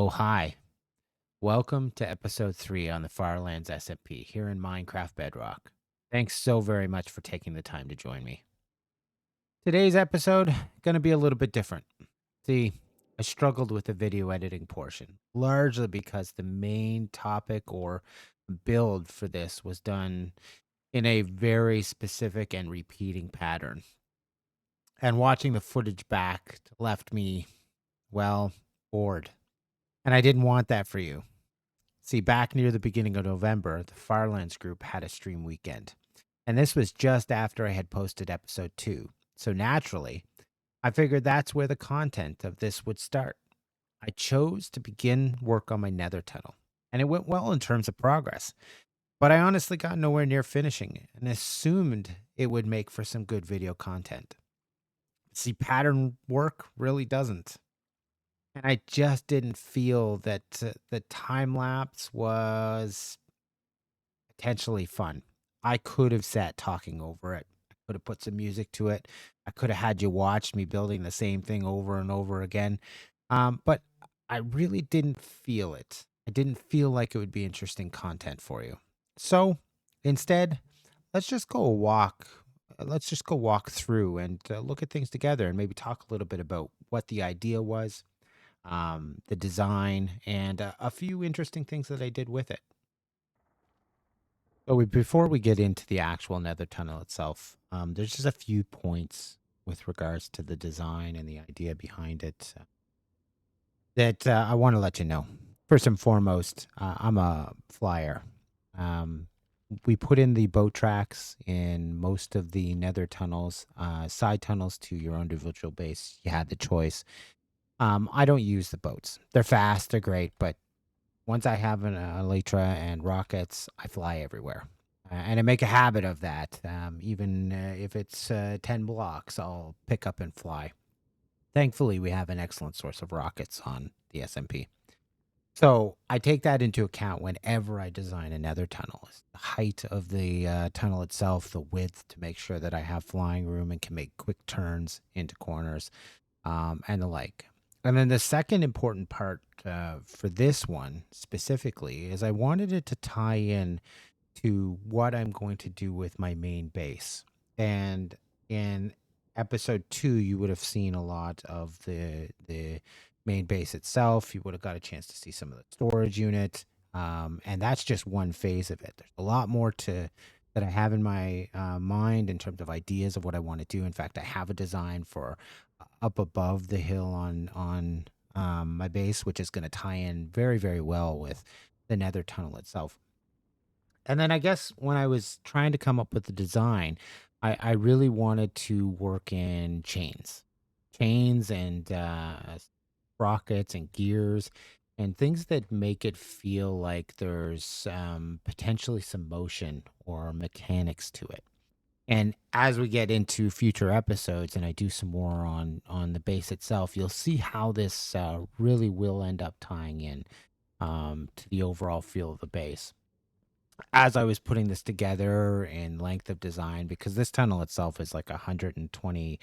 Oh, hi. Welcome to episode 3 on the Farlands SMP here in Minecraft Bedrock. Thanks so very much for taking the time to join me. Today's episode going to be a little bit different. See, I struggled with the video editing portion, largely because the main topic or build for this was done in a very specific and repeating pattern. And watching the footage back left me, well, bored. And I didn't want that for you. See, back near the beginning of November, the Farlands group had a stream weekend. And this was just after I had posted episode 2. So naturally, I figured that's where the content of this would start. I chose to begin work on my nether tunnel, and it went well in terms of progress. But I honestly got nowhere near finishing it and assumed it would make for some good video content. See, pattern work really doesn't. And I just didn't feel that the time lapse was potentially fun. I could have sat talking over it. I could have put some music to it. I could have had you watch me building the same thing over and over again. But I really didn't feel it. I didn't feel like it would be interesting content for you. So instead, let's just go walk. Let's just go walk through and look at things together and maybe talk a little bit about what the idea was, the design, and a few interesting things that I did with it. So before we get into the actual nether tunnel itself, there's just a few points with regards to the design and the idea behind it that I want to let you know. First and foremost, I'm a flyer. Um, we put in the boat tracks in most of the nether tunnels, side tunnels to your individual base. You had the choice. I don't use the boats. They're fast, they're great, but once I have an elytra and rockets, I fly everywhere. And I make a habit of that. Even if it's 10 blocks, I'll pick up and fly. Thankfully, we have an excellent source of rockets on the SMP. So I take that into account whenever I design a nether tunnel. It's the height of the tunnel itself, the width to make sure that I have flying room and can make quick turns into corners, and the like. And then the second important part for this one specifically is I wanted it to tie in to what I'm going to do with my main base. And in episode 2, you would have seen a lot of the main base itself. You would have got a chance to see some of the storage unit. And that's just one phase of it. There's a lot more to that I have in my mind in terms of ideas of what I want to do. In fact, I have a design for up above the hill on my base, which is going to tie in very, very well with the nether tunnel itself. And then I guess when I was trying to come up with the design, I really wanted to work in chains and sprockets and gears and things that make it feel like there's potentially some motion or mechanics to it. And as we get into future episodes and I do some more on the base itself, you'll see how this really will end up tying in to the overall feel of the base. As I was putting this together in length of design, because this tunnel itself is like 120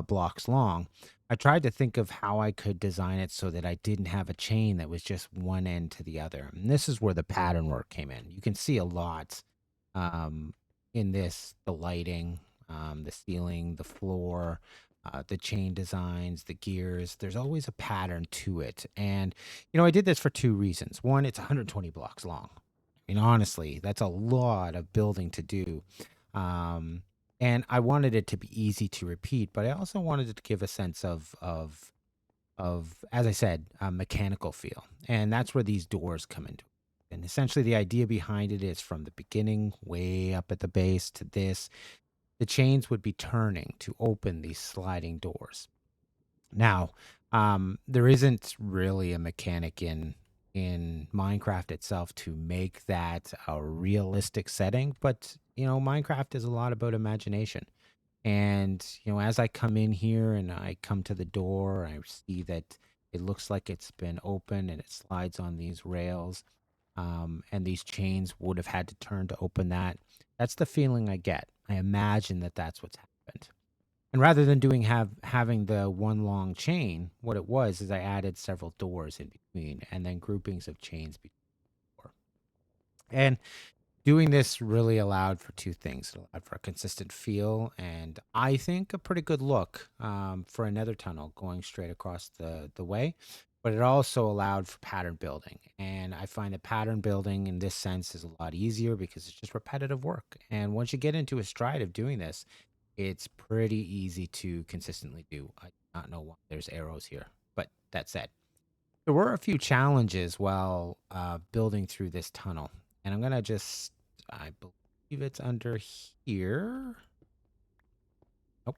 blocks long, I tried to think of how I could design it so that I didn't have a chain that was just one end to the other. And this is where the pattern work came in. You can see a lot um, in this, the lighting, the ceiling, the floor, the chain designs, the gears. There's always a pattern to it. And, I did this for two reasons. One, it's 120 blocks long. I mean, honestly, that's a lot of building to do. Um, and I wanted it to be easy to repeat, but I also wanted it to give a sense of, as I said, a mechanical feel. And that's where these doors come into. And essentially, the idea behind it is from the beginning, way up at the base, to this, the chains would be turning to open these sliding doors. Now, there isn't really a mechanic in Minecraft itself to make that a realistic setting, but Minecraft is a lot about imagination. And as I come in here and I come to the door, I see that it looks like it's been open and it slides on these rails, and these chains would have had to turn to open that. That's the feeling I get. I imagine that that's what's happened. And rather than having the one long chain, what it was is I added several doors in between and then groupings of chains before. And doing this really allowed for two things. It allowed for a consistent feel and I think a pretty good look for another tunnel going straight across the way. But it also allowed for pattern building. And I find that pattern building in this sense is a lot easier because it's just repetitive work. And once you get into a stride of doing this, it's pretty easy to consistently do. I do not know why there's arrows here. But that said, there were a few challenges while building through this tunnel. And I'm going to just, I believe it's under here. Nope,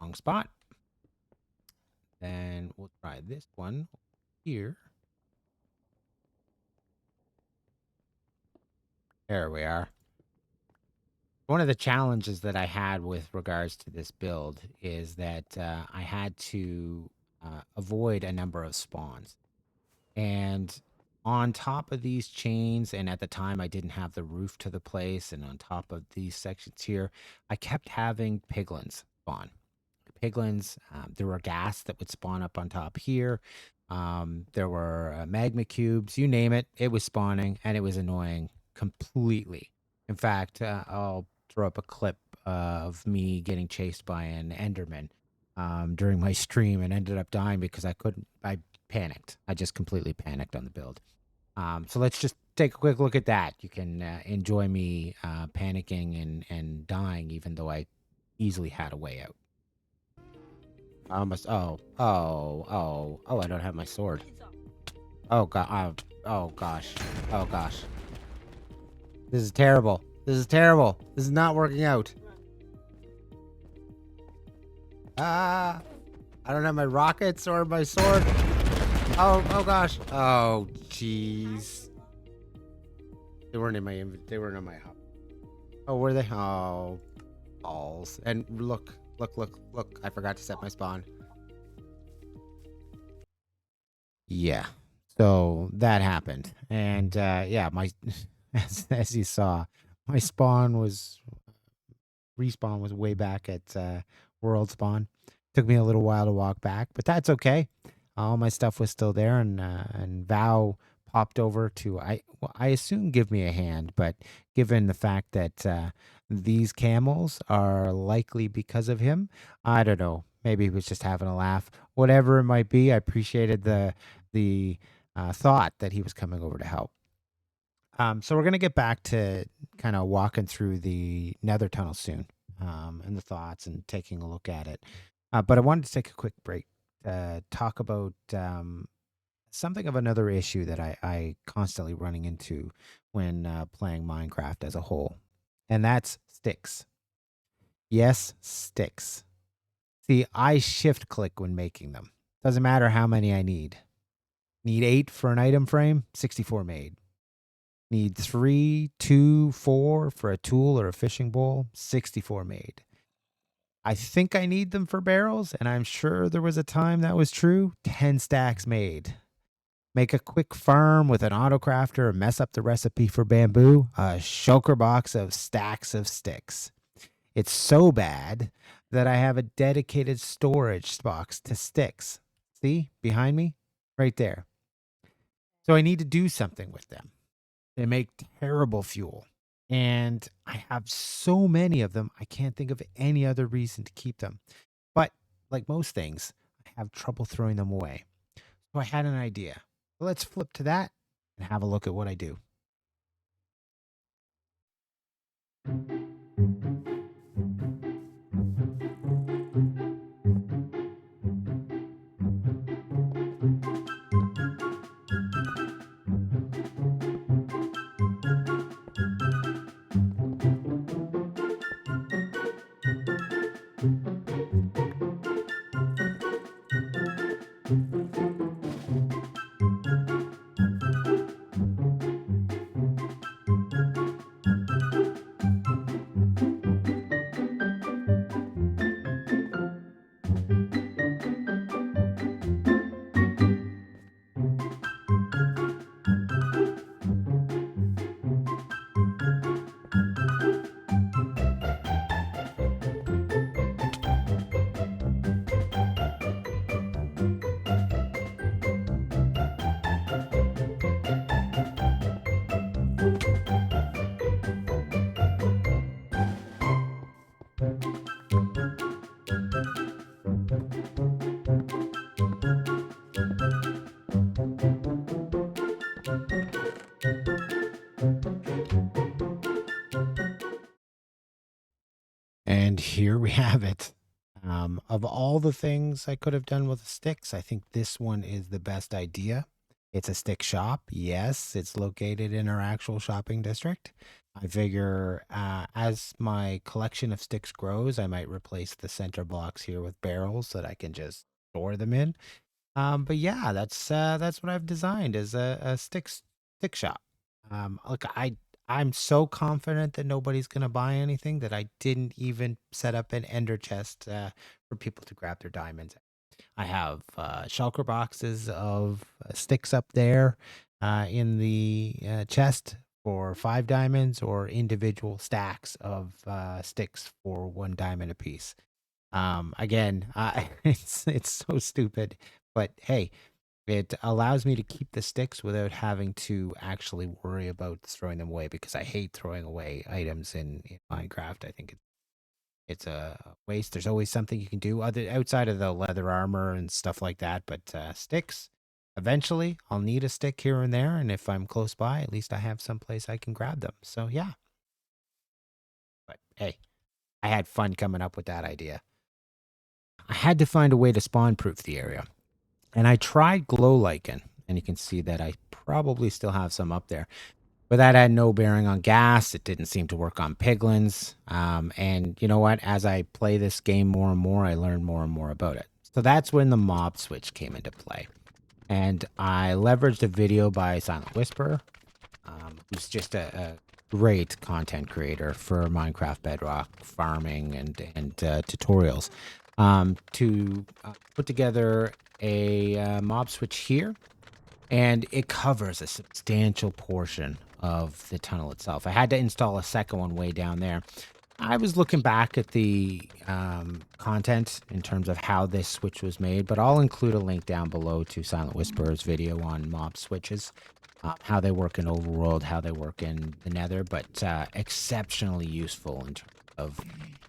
wrong spot. Then we'll try this one here. There we are. One of the challenges that I had with regards to this build is that I had to avoid a number of spawns. And on top of these chains, and at the time I didn't have the roof to the place, and on top of these sections here, I kept having piglins spawn. Piglins, there were gas that would spawn up on top here. There were magma cubes, you name it, it was spawning, and it was annoying completely. In fact, I'll throw up a clip of me getting chased by an Enderman during my stream and ended up dying because I panicked. I just completely panicked on the build. So let's just take a quick look at that. You can enjoy me panicking and dying, even though I easily had a way out. I almost. Oh! I don't have my sword. Oh god. Oh gosh. Oh gosh. This is terrible. This is terrible. This is not working out. Ah! I don't have my rockets or my sword. Oh gosh. Oh jeez. They weren't in my They weren't in my hub. Oh, were they? Oh, balls. And look. I forgot to set my spawn. Yeah. So that happened. And yeah, my as you saw, my respawn was way back at world spawn. Took me a little while to walk back, but that's okay. All my stuff was still there, and Val popped over to I assume give me a hand, but given the fact that these camels are likely because of him, I don't know. Maybe he was just having a laugh. Whatever it might be, I appreciated the thought that he was coming over to help. So we're gonna get back to kind of walking through the Nether tunnel soon, and the thoughts and taking a look at it. But I wanted to take a quick break to talk about something of another issue that I constantly running into when playing Minecraft as a whole, and that's sticks. Yes, sticks. See, I shift click when making them. Doesn't matter how many I need. Need 8 for an item frame, 64 made. Need 3, 2, 4 for a tool or a fishing bowl, 64 made. I think I need them for barrels, and I'm sure there was a time that was true, 10 stacks made. Make a quick farm with an autocrafter and mess up the recipe for bamboo, a shulker box of stacks of sticks. It's so bad that I have a dedicated storage box to sticks. See, behind me? Right there. So I need to do something with them. They make terrible fuel. And I have so many of them, I can't think of any other reason to keep them. But like most things, I have trouble throwing them away. So I had an idea. Let's flip to that and have a look at what I do. here we have it. Of all the things I could have done with the sticks, I think this one is the best idea. It's a stick shop. Yes, it's located in our actual shopping district. I figure as my collection of sticks grows, I might replace the center blocks here with barrels so that I can just store them in. But yeah, that's what I've designed as a stick shop. Look, I'm so confident that nobody's gonna buy anything that I didn't even set up an ender chest for people to grab their diamonds. I have shulker boxes of sticks up there in the chest for 5 diamonds, or individual stacks of sticks for 1 diamond apiece. Again, it's so stupid, but hey, it allows me to keep the sticks without having to actually worry about throwing them away, because I hate throwing away items in Minecraft. I think it's a waste. There's always something you can do other outside of the leather armor and stuff like that. But sticks, eventually, I'll need a stick here and there, and if I'm close by, at least I have someplace I can grab them. So yeah. But hey, I had fun coming up with that idea. I had to find a way to spawn proof the area. And I tried glow lichen, and you can see that I probably still have some up there. But that had no bearing on gas. It didn't seem to work on piglins. And you know what? As I play this game more and more, I learn more and more about it. So that's when the mob switch came into play. And I leveraged a video by Silent Whisperer, who's just a great content creator for Minecraft Bedrock farming and tutorials, to put together a mob switch here, and it covers a substantial portion of the tunnel itself. I had to install a second one way down there. I was looking back at the content in terms of how this switch was made, but I'll include a link down below to Silent Whisperer's video on mob switches, how they work in Overworld, how they work in the Nether, but exceptionally useful in terms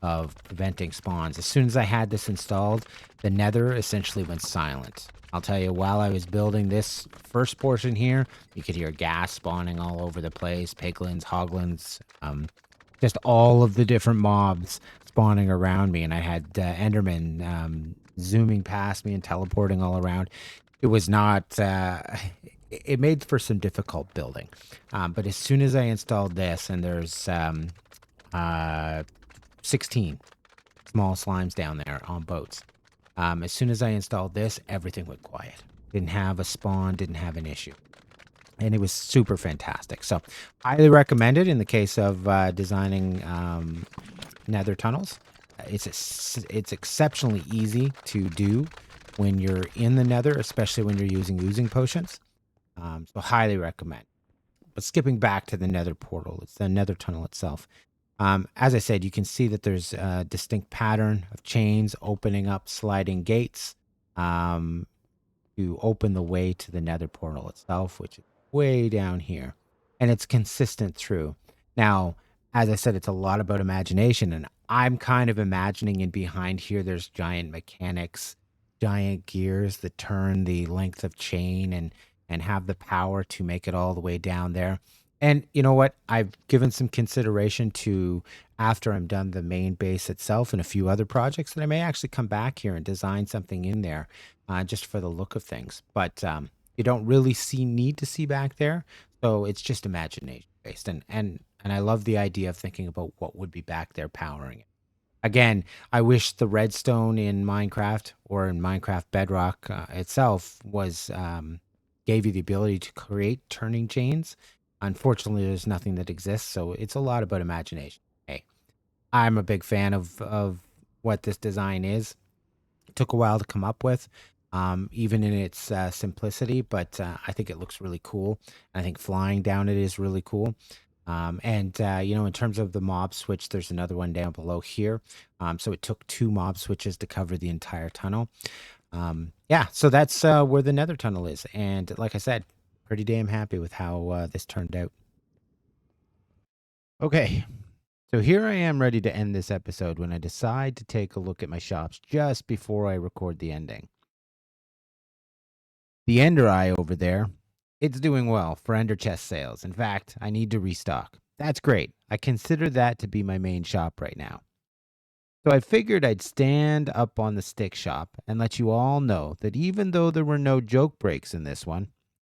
of preventing spawns. As soon as I had this installed, the Nether essentially went silent. I'll tell you, while I was building this first portion here, you could hear gas spawning all over the place, piglins, hoglins, just all of the different mobs spawning around me, and I had Enderman zooming past me and teleporting all around. It was not. It made for some difficult building, but as soon as I installed this, and there's 16 small slimes down there on boats. As soon as I installed this, everything went quiet. Didn't have a spawn, didn't have an issue. And it was super fantastic. So highly recommend it in the case of designing nether tunnels. It's exceptionally easy to do when you're in the nether, especially when you're using oozing potions. So highly recommend. But skipping back to the nether portal, it's the nether tunnel itself. As I said, you can see that there's a distinct pattern of chains opening up sliding gates to open the way to the nether portal itself, which is way down here. And it's consistent through. Now, as I said, it's a lot about imagination, and I'm kind of imagining in behind here there's giant mechanics, giant gears that turn the length of chain and have the power to make it all the way down there. And you know what? I've given some consideration to, after I'm done the main base itself and a few other projects, that I may actually come back here and design something in there just for the look of things. But you don't really need to see back there. So it's just imagination based. And I love the idea of thinking about what would be back there powering it. Again, I wish the redstone in Minecraft, or in Minecraft Bedrock itself, was gave you the ability to create turning chains. Unfortunately, there's nothing that exists, so it's a lot about imagination. Hey, I'm a big fan of what this design is. It took a while to come up with, even in its simplicity, but I think it looks really cool. I think flying down it is really cool. And you know, in terms of the mob switch, there's another one down below here. So it took 2 mob switches to cover the entire tunnel. Yeah, so that's where the nether tunnel is. And like I said, pretty damn happy with how this turned out. Okay, so here I am ready to end this episode when I decide to take a look at my shops just before I record the ending. The Ender Eye over there, it's doing well for Ender chest sales. In fact, I need to restock. That's great. I consider that to be my main shop right now. So I figured I'd stand up on the stick shop and let you all know that even though there were no joke breaks in this one,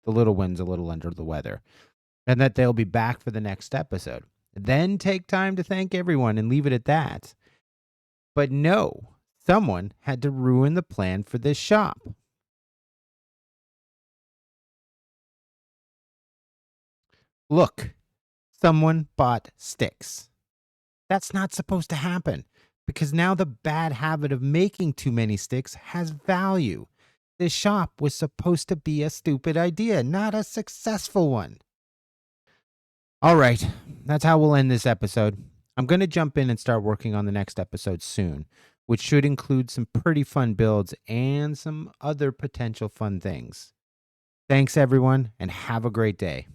the little one's a little under the weather, and that they'll be back for the next episode. Then take time to thank everyone and leave it at that. But no, someone had to ruin the plan for this shop. Look, someone bought sticks. That's not supposed to happen because now the bad habit of making too many sticks has value. This shop was supposed to be a stupid idea, not a successful one. All right, that's how we'll end this episode. I'm going to jump in and start working on the next episode soon, which should include some pretty fun builds and some other potential fun things. Thanks, everyone, and have a great day.